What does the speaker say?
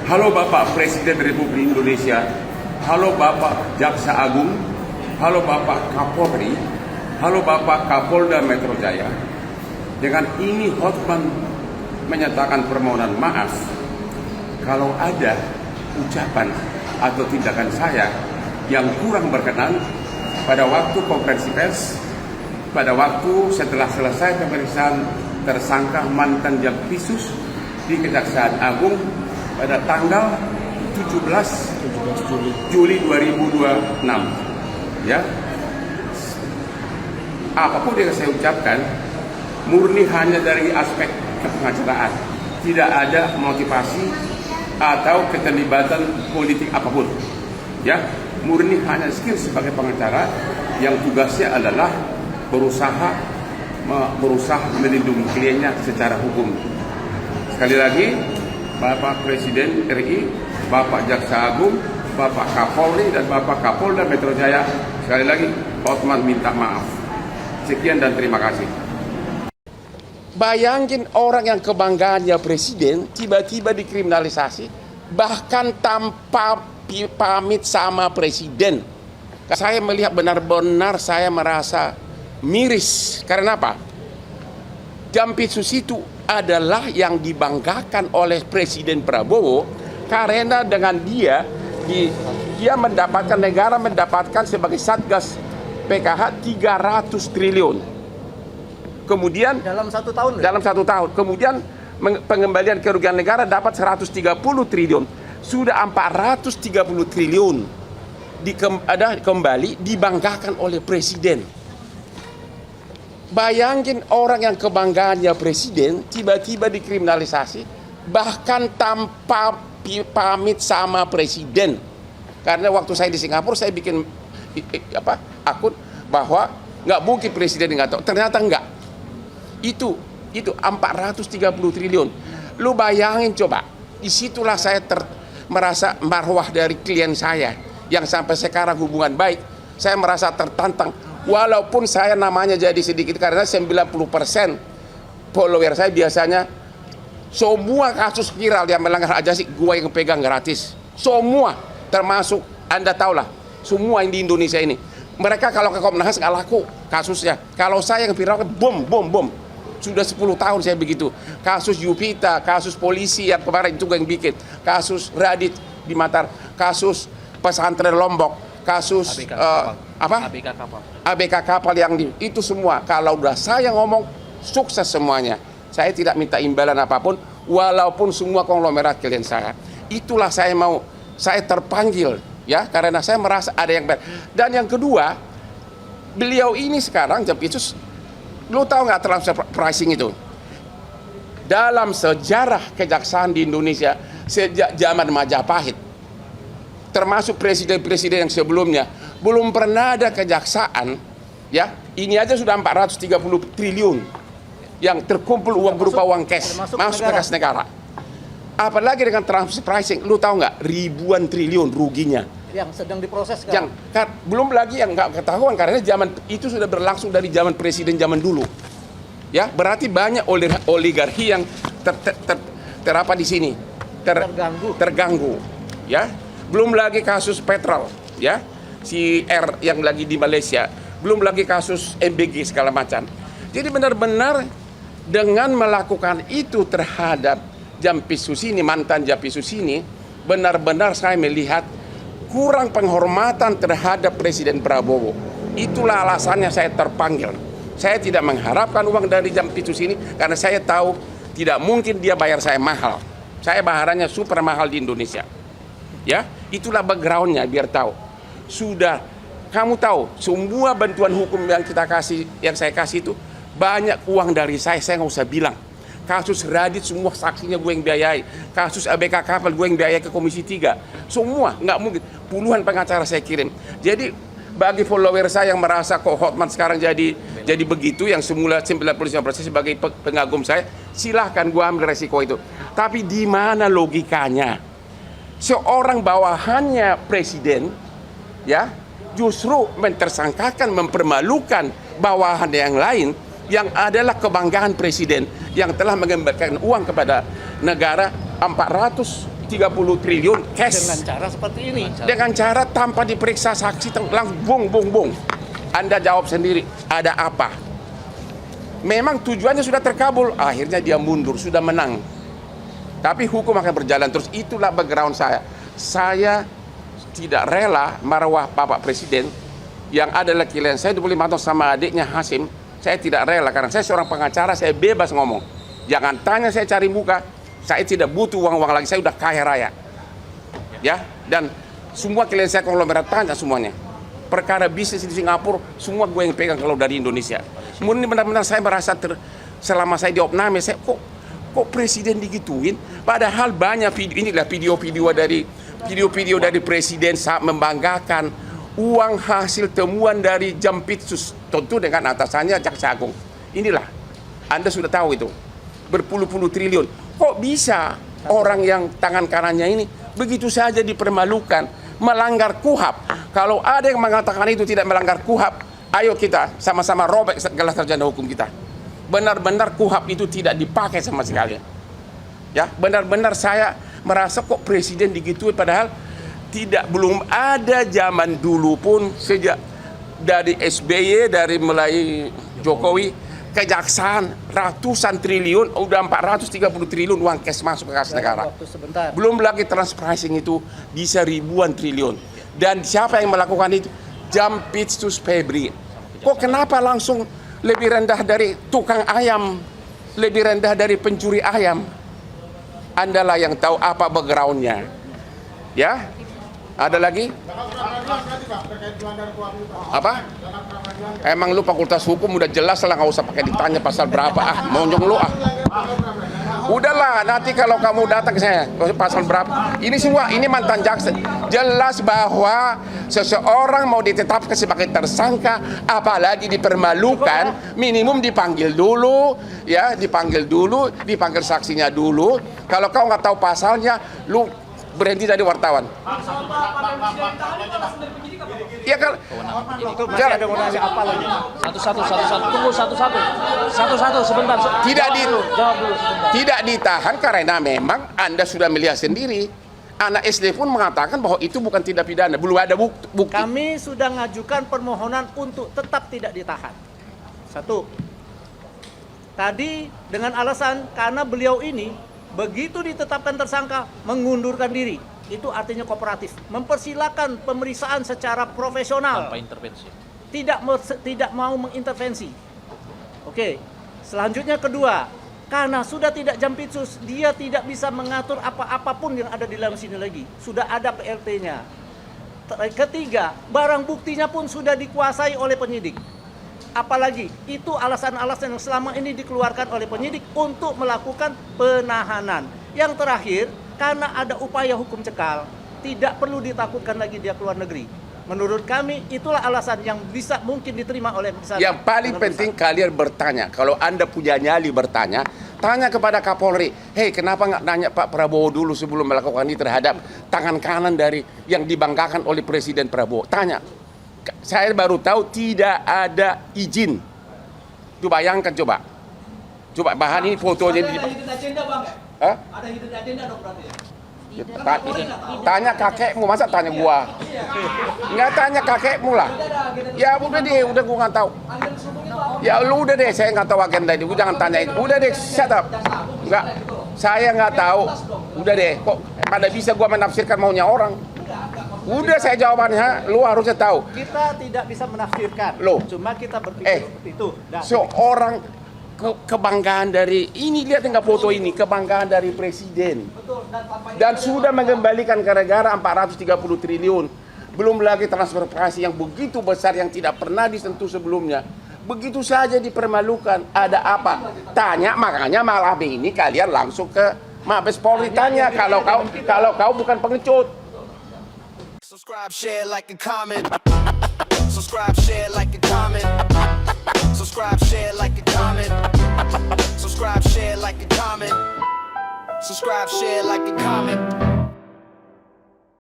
Halo Bapak Presiden Republik Indonesia, halo Bapak Jaksa Agung, halo Bapak Kapolri, halo Bapak Kapolda Metro Jaya. Dengan ini Hotman menyatakan permohonan maaf kalau ada ucapan atau tindakan saya yang kurang berkenan pada waktu konferensi pers, pada waktu setelah selesai pemeriksaan tersangka mantan Jampitsus di Kejaksaan Agung pada tanggal 17 Juli 2026. Ya, apapun yang saya ucapkan murni hanya dari aspek kepengacaraan, tidak ada motivasi atau keterlibatan politik apapun. Ya, murni hanya skill sebagai pengacara yang tugasnya adalah berusaha melindungi kliennya secara hukum. Sekali lagi, Bapak Presiden RI, Bapak Jaksa Agung, Bapak Kapolri, dan Bapak Kapolda Metro Jaya, sekali lagi Hotman minta maaf. Sekian dan terima kasih. Bayangin orang yang kebanggaannya presiden tiba-tiba dikriminalisasi, bahkan tanpa pamit sama presiden. Saya melihat benar-benar saya merasa miris. Karena apa? Jampitsus itu adalah yang dibanggakan oleh Presiden Prabowo karena dengan dia mendapatkan, negara mendapatkan sebagai Satgas PKH 300 triliun. Kemudian dalam satu tahun. Kemudian pengembalian kerugian negara dapat 130 triliun. Sudah 430 triliun kembali dibanggakan oleh presiden. Bayangin orang yang kebanggaannya presiden tiba-tiba dikriminalisasi, bahkan tanpa pamit sama presiden. Karena waktu saya di Singapura saya bikin akun bahwa nggak mungkin presiden nggak tahu. Ternyata enggak. Itu 430 triliun. Lu bayangin coba. Disitulah saya merasa marwah dari klien saya yang sampai sekarang hubungan baik. Saya merasa tertantang. Walaupun saya namanya jadi sedikit karena 90% follower saya biasanya semua kasus viral yang melanggar hak asasi gua yang pegang gratis. Semua, termasuk Anda tahulah, semua yang di Indonesia ini. Mereka kalau ke Komnas nggak laku kasusnya. Kalau saya yang viral bom. Sudah 10 tahun saya begitu. Kasus Yupita, kasus polisi yang kemarin juga yang bikin, kasus Radit di Matar, kasus pesantren Lombok, kasus ABK kapal yang itu semua. Kalau udah saya ngomong sukses semuanya. Saya tidak minta imbalan apapun, walaupun semua konglomerat klien saya. Itulah saya terpanggil ya, karena saya merasa ada yang benar. Dan yang kedua, beliau ini sekarang Jampitsus, lu tahu nggak transfer pricing itu? Dalam sejarah kejaksaan di Indonesia sejak zaman Majapahit, termasuk presiden-presiden yang sebelumnya, belum pernah ada kejaksaan ya, ini aja sudah 430 triliun yang terkumpul uang berupa uang cash masuk ke kas negara. Apalagi dengan transfer pricing, lu tahu nggak ribuan triliun ruginya yang sedang diproses sekarang. Belum lagi yang nggak ketahuan karena zaman itu sudah berlangsung dari zaman presiden zaman dulu. Ya, berarti banyak oligarki yang terapa di sini terganggu. Ya, belum lagi kasus petrol, ya, si R yang lagi di Malaysia, belum lagi kasus MBG segala macam. Jadi benar-benar dengan melakukan itu terhadap Jampitsus ini, mantan Jampitsus ini, benar-benar saya melihat kurang penghormatan terhadap Presiden Prabowo. Itulah alasannya saya terpanggil. Saya tidak mengharapkan uang dari Jampitsus ini karena saya tahu tidak mungkin dia bayar saya mahal. Saya bayarannya super mahal di Indonesia. Ya, itulah backgroundnya biar tahu. Sudah, kamu tahu semua bantuan hukum yang kita kasih, yang saya kasih itu banyak uang dari saya nggak usah bilang. Kasus Radit semua saksinya gue yang biayai. Kasus ABK kapal gue yang biayai ke Komisi 3. Semua, nggak mungkin. Puluhan pengacara saya kirim. Jadi bagi follower saya yang merasa kok Hotman sekarang jadi begitu, yang semula 95% sebagai pengagum saya, silahkan gue ambil resiko itu. Tapi di mana logikanya? Seorang bawahannya presiden, ya, justru mentersangkakan, mempermalukan bawahan yang lain yang adalah kebanggaan presiden yang telah mengembalikan uang kepada negara 430 30 triliun cash. Dengan cara seperti ini. Dengan cara tanpa diperiksa saksi, langsung bung. Anda jawab sendiri, ada apa? Memang tujuannya sudah terkabul, akhirnya dia mundur, sudah menang. Tapi hukum akan berjalan terus. Itulah background saya. Saya tidak rela marwah Bapak Presiden yang adalah klien saya 25 tahun sama adiknya Hasim. Saya tidak rela karena saya seorang pengacara, saya bebas ngomong. Jangan tanya saya cari muka. Saya tidak butuh uang-uang lagi, saya udah kaya raya. Ya, dan semua klien saya konglomerat tanya semuanya. Perkara bisnis di Singapura, semua gue yang pegang kalau dari Indonesia. Murni benar-benar saya merasa selama saya di Opname, saya kok presiden digituin? Padahal banyak video-video dari presiden saat membanggakan uang hasil temuan dari Jampitsus, tentu dengan atasannya Jaksa Agung. Inilah, Anda sudah tahu itu, berpuluh-puluh triliun. Kok bisa orang yang tangan kanannya ini begitu saja dipermalukan, melanggar KUHAP? Kalau ada yang mengatakan itu tidak melanggar KUHAP, ayo kita sama-sama robek segala sarjana hukum kita. Benar-benar KUHAP itu tidak dipakai sama sekali. Ya, benar-benar saya merasa kok presiden digituin, padahal belum ada zaman dulu pun, sejak dari SBY, dari mulai Jokowi, kejaksaan ratusan triliun, udah 430 triliun uang cash masuk ke kas negara. Belum lagi transpricing itu bisa ribuan triliun. Dan siapa yang melakukan itu? Jampitsus Febri. Kok kenapa langsung lebih rendah dari tukang ayam, lebih rendah dari pencuri ayam? Andalah yang tahu apa backgroundnya. Ya, ada lagi? Apa? Emang lu fakultas hukum udah jelas lah, nggak usah pakai ditanya pasal berapa, monyong lu ah. Udahlah, nanti kalau kamu datang ke saya pasal berapa. Ini semua, ini mantan jaksa. Jelas bahwa seseorang mau ditetapkan sebagai tersangka, apalagi dipermalukan, minimum dipanggil dulu, ya, dipanggil saksinya dulu. Kalau kau nggak tahu pasalnya, lu berhenti dari wartawan. Ya kalau ada mau nanya apa lagi? Satu sebentar. Jawab dulu sebentar. Tidak ditahan karena memang Anda sudah melihat sendiri. Anak SD pun mengatakan bahwa itu bukan tindak pidana, belum ada bukti. Kami sudah mengajukan permohonan untuk tetap tidak ditahan. Satu. Tadi dengan alasan karena beliau ini begitu ditetapkan tersangka mengundurkan diri. Itu artinya kooperatif, mempersilakan pemeriksaan secara profesional tanpa intervensi. Tidak mau mengintervensi. Oke. Selanjutnya kedua, karena sudah tidak Jampitsus, dia tidak bisa mengatur apapun yang ada di dalam sini lagi. Sudah ada PLT-nya. Ketiga, barang buktinya pun sudah dikuasai oleh penyidik. Apalagi itu alasan-alasan yang selama ini dikeluarkan oleh penyidik untuk melakukan penahanan. Yang terakhir, karena ada upaya hukum cekal, tidak perlu ditakutkan lagi dia keluar negeri. Menurut kami itulah alasan yang bisa mungkin diterima oleh misalnya. Yang paling penting kalian bertanya. Kalau Anda punya nyali bertanya, tanya kepada Kapolri. Hei, kenapa nggak nanya Pak Prabowo dulu sebelum melakukan ini terhadap tangan kanan dari yang dibanggakan oleh Presiden Prabowo? Tanya. Saya baru tahu tidak ada izin. Coba bayangkan coba. Coba bahan ini fotonya di. Hah? Ada hidden agenda dong berarti ya? Tanya kakekmu, masa tanya gua? Nggak tanya kakekmu lah. Ya udah deh, udah gua nggak tahu. Ya lu udah deh, saya nggak tahu agenda ini. Gua jangan tanya itu. Udah deh, shut up. Nggak, saya nggak tahu. Udah deh, kok pada bisa gua menafsirkan maunya orang? Udah saya jawabannya, lu harusnya tahu. Kita tidak bisa menafsirkan. Loh. Cuma kita berpikir seperti itu. Seorang kebanggaan dari ini, lihat enggak foto ini, kebanggaan dari presiden. Dan sudah mengembalikan ke negara 430 triliun. Belum lagi transfer prasi yang begitu besar yang tidak pernah disentuh sebelumnya. Begitu saja dipermalukan. Ada apa? Tanya, makanya malam ini kalian langsung ke Mabes Polri tanya kalau kau bukan pengecut. Subscribe, share, like, and comment. Subscribe, share, like, and comment. Subscribe, share, like, and comment. Subscribe, share, like, and comment. Subscribe, share, like, and comment.